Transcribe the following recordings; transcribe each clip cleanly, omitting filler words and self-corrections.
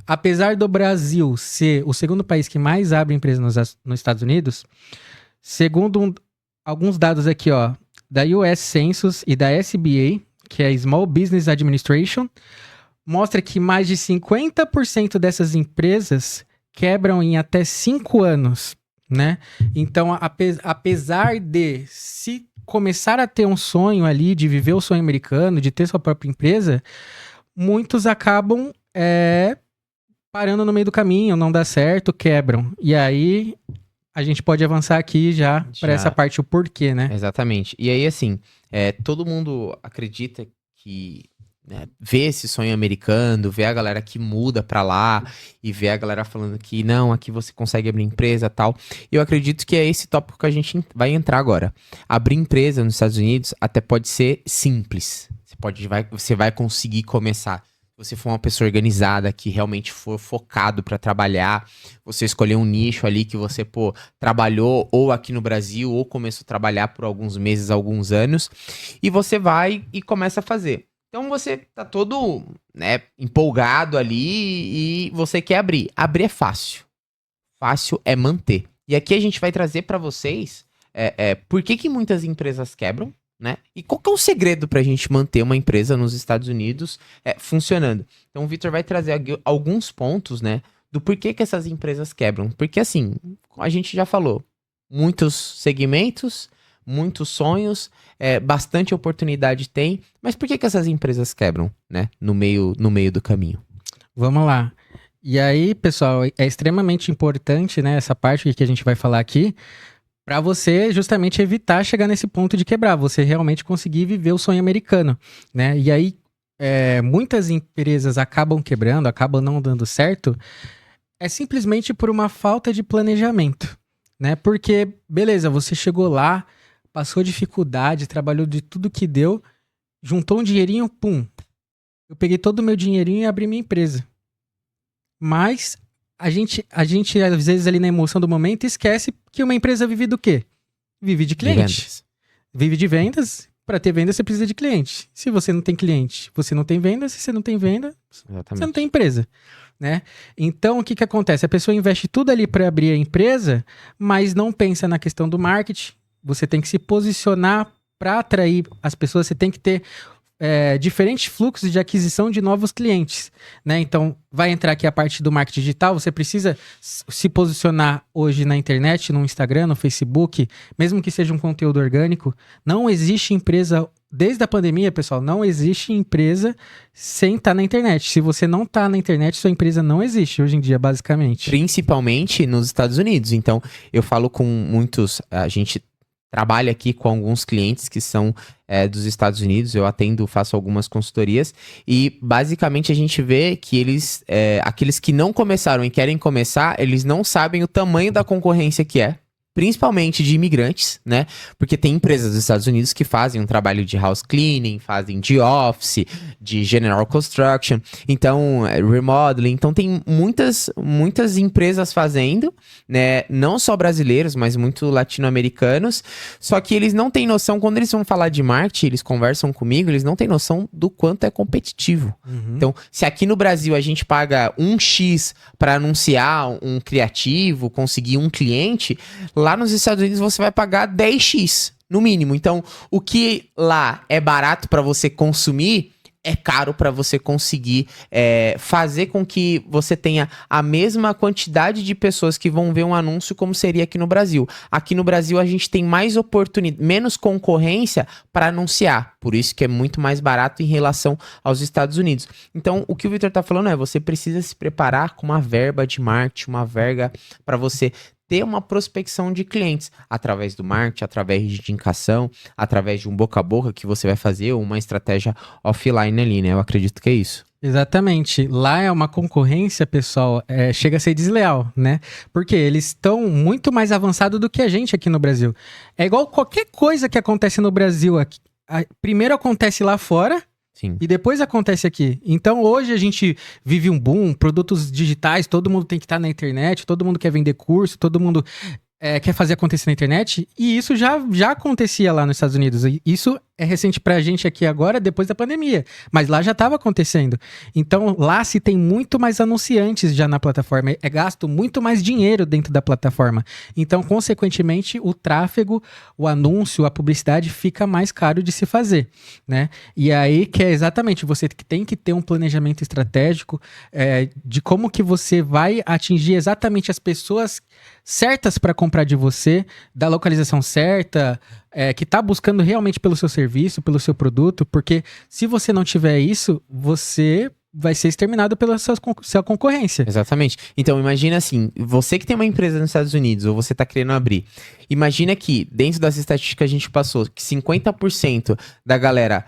apesar do Brasil ser o segundo país que mais abre empresa nos Estados Unidos, segundo alguns dados aqui, ó, da US Census e da SBA, que é Small Business Administration, mostra que mais de 50% dessas empresas quebram em até 5 anos, né? Então, apesar de se começar a ter um sonho ali de viver o sonho americano, de ter sua própria empresa, muitos acabam parando no meio do caminho, não dá certo, quebram. E aí a gente pode avançar aqui já para essa parte, o porquê, né? Exatamente. E aí, assim, todo mundo acredita que vê esse sonho americano, vê a galera que muda pra lá e vê a galera falando que não, aqui você consegue abrir empresa e tal. Eu acredito que é esse tópico que a gente vai entrar agora. Abrir empresa nos Estados Unidos até pode ser simples. Você vai conseguir começar. Se você for uma pessoa organizada, que realmente for focado para trabalhar, você escolher um nicho ali que você, trabalhou ou aqui no Brasil ou começou a trabalhar por alguns meses, alguns anos, e você vai e começa a fazer. Então você tá todo, empolgado ali e você quer abrir. Abrir é fácil. Fácil é manter. E aqui a gente vai trazer para vocês por que muitas empresas quebram, né? E qual que é o segredo pra gente manter uma empresa nos Estados Unidos funcionando? Então o Vitor vai trazer alguns pontos, né, do porquê que essas empresas quebram. Porque assim, a gente já falou, muitos segmentos, muitos sonhos, bastante oportunidade tem, mas por que essas empresas quebram, né, no meio do caminho? Vamos lá. E aí, pessoal, é extremamente importante, né, essa parte que a gente vai falar aqui, para você justamente evitar chegar nesse ponto de quebrar, você realmente conseguir viver o sonho americano, né? E aí, muitas empresas acabam quebrando, acabam não dando certo, simplesmente por uma falta de planejamento, né? Porque, beleza, você chegou lá, passou dificuldade, trabalhou de tudo que deu, juntou um dinheirinho, pum. Eu peguei todo o meu dinheirinho e abri minha empresa. Mas a gente, às vezes, ali na emoção do momento, esquece que uma empresa vive do quê? Vive de cliente. Vive de vendas. Para ter venda, você precisa de cliente. Se você não tem cliente, você não tem venda. Se você não tem venda, você não tem empresa, né? Então, o que acontece? A pessoa investe tudo ali para abrir a empresa, mas não pensa na questão do marketing. Você tem que se posicionar para atrair as pessoas. Você tem que ter diferentes fluxos de aquisição de novos clientes, né? Então, vai entrar aqui a parte do marketing digital. Você precisa se posicionar hoje na internet, no Instagram, no Facebook, mesmo que seja um conteúdo orgânico. Não existe empresa, desde a pandemia, pessoal, não existe empresa sem estar na internet. Se você não está na internet, sua empresa não existe hoje em dia, basicamente. Principalmente nos Estados Unidos. Então, eu falo com muitos, a gente trabalho aqui com alguns clientes que são dos Estados Unidos, eu atendo, faço algumas consultorias e basicamente a gente vê que eles, aqueles que não começaram e querem começar, eles não sabem o tamanho da concorrência que é, principalmente de imigrantes, né? Porque tem empresas dos Estados Unidos que fazem um trabalho de house cleaning, fazem de office, de general construction, então remodeling, então tem muitas empresas fazendo, né? Não só brasileiros, mas muito latino-americanos, só que eles não têm noção, quando eles vão falar de marketing, eles conversam comigo, eles não têm noção do quanto é competitivo. Então, se aqui no Brasil a gente paga 1x para anunciar um criativo, conseguir um cliente, lá nos Estados Unidos você vai pagar 10x, no mínimo. Então, o que lá é barato para você consumir, é caro para você conseguir fazer com que você tenha a mesma quantidade de pessoas que vão ver um anúncio como seria aqui no Brasil. Aqui no Brasil a gente tem mais oportunidade, menos concorrência para anunciar. Por isso que é muito mais barato em relação aos Estados Unidos. Então, o que o Vitor tá falando você precisa se preparar com uma verba de marketing, uma verba para você ter uma prospecção de clientes através do marketing, através de indicação, através de um boca a boca que você vai fazer, ou uma estratégia offline ali, né? Eu acredito que é isso. Exatamente. Lá é uma concorrência, pessoal, chega a ser desleal, né? Porque eles estão muito mais avançados do que a gente aqui no Brasil. É igual qualquer coisa que acontece no Brasil aqui. Primeiro acontece lá fora, sim, e depois acontece aqui. Então hoje a gente vive um boom, produtos digitais, todo mundo tem que estar na internet, todo mundo quer vender curso, todo mundo quer fazer acontecer na internet, e isso já acontecia lá nos Estados Unidos. E isso é recente pra gente aqui agora, depois da pandemia. Mas lá já estava acontecendo. Então, lá se tem muito mais anunciantes já na plataforma. É gasto muito mais dinheiro dentro da plataforma. Então, consequentemente, o tráfego, o anúncio, a publicidade fica mais caro de se fazer, né? E aí que é exatamente, você que tem que ter um planejamento estratégico de como que você vai atingir exatamente as pessoas certas para comprar de você, da localização certa, que está buscando realmente pelo seu serviço, pelo seu produto, porque se você não tiver isso, você vai ser exterminado pela sua concorrência. Exatamente. Então, imagina assim, você que tem uma empresa nos Estados Unidos, ou você está querendo abrir, imagina que, dentro das estatísticas que a gente passou, que 50% da galera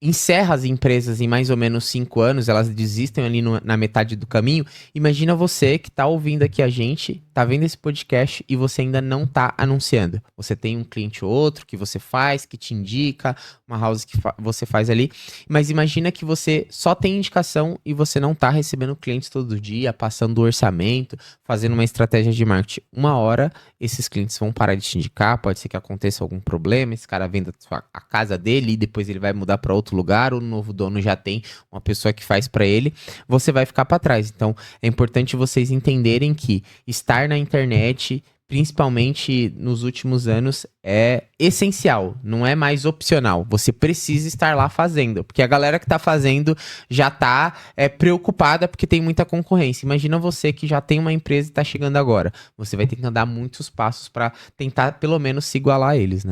encerra as empresas em mais ou menos 5 anos, elas desistem ali na metade do caminho. Imagina você que tá ouvindo aqui a gente, tá vendo esse podcast e você ainda não tá anunciando. Você tem um cliente ou outro que você faz, que te indica, uma house que você faz ali, mas imagina que você só tem indicação e você não tá recebendo clientes todo dia, passando o orçamento, fazendo uma estratégia de marketing. Uma hora, esses clientes vão parar de te indicar, pode ser que aconteça algum problema, esse cara venda a casa dele e depois ele vai mudar para outro lugar, o novo dono já tem uma pessoa que faz para ele, você vai ficar para trás. Então, é importante vocês entenderem que estar na internet, principalmente nos últimos anos, é essencial, não é mais opcional. Você precisa estar lá fazendo, porque a galera que tá fazendo já tá preocupada porque tem muita concorrência. Imagina você que já tem uma empresa e tá chegando agora. Você vai ter que andar muitos passos para tentar pelo menos se igualar a eles, né?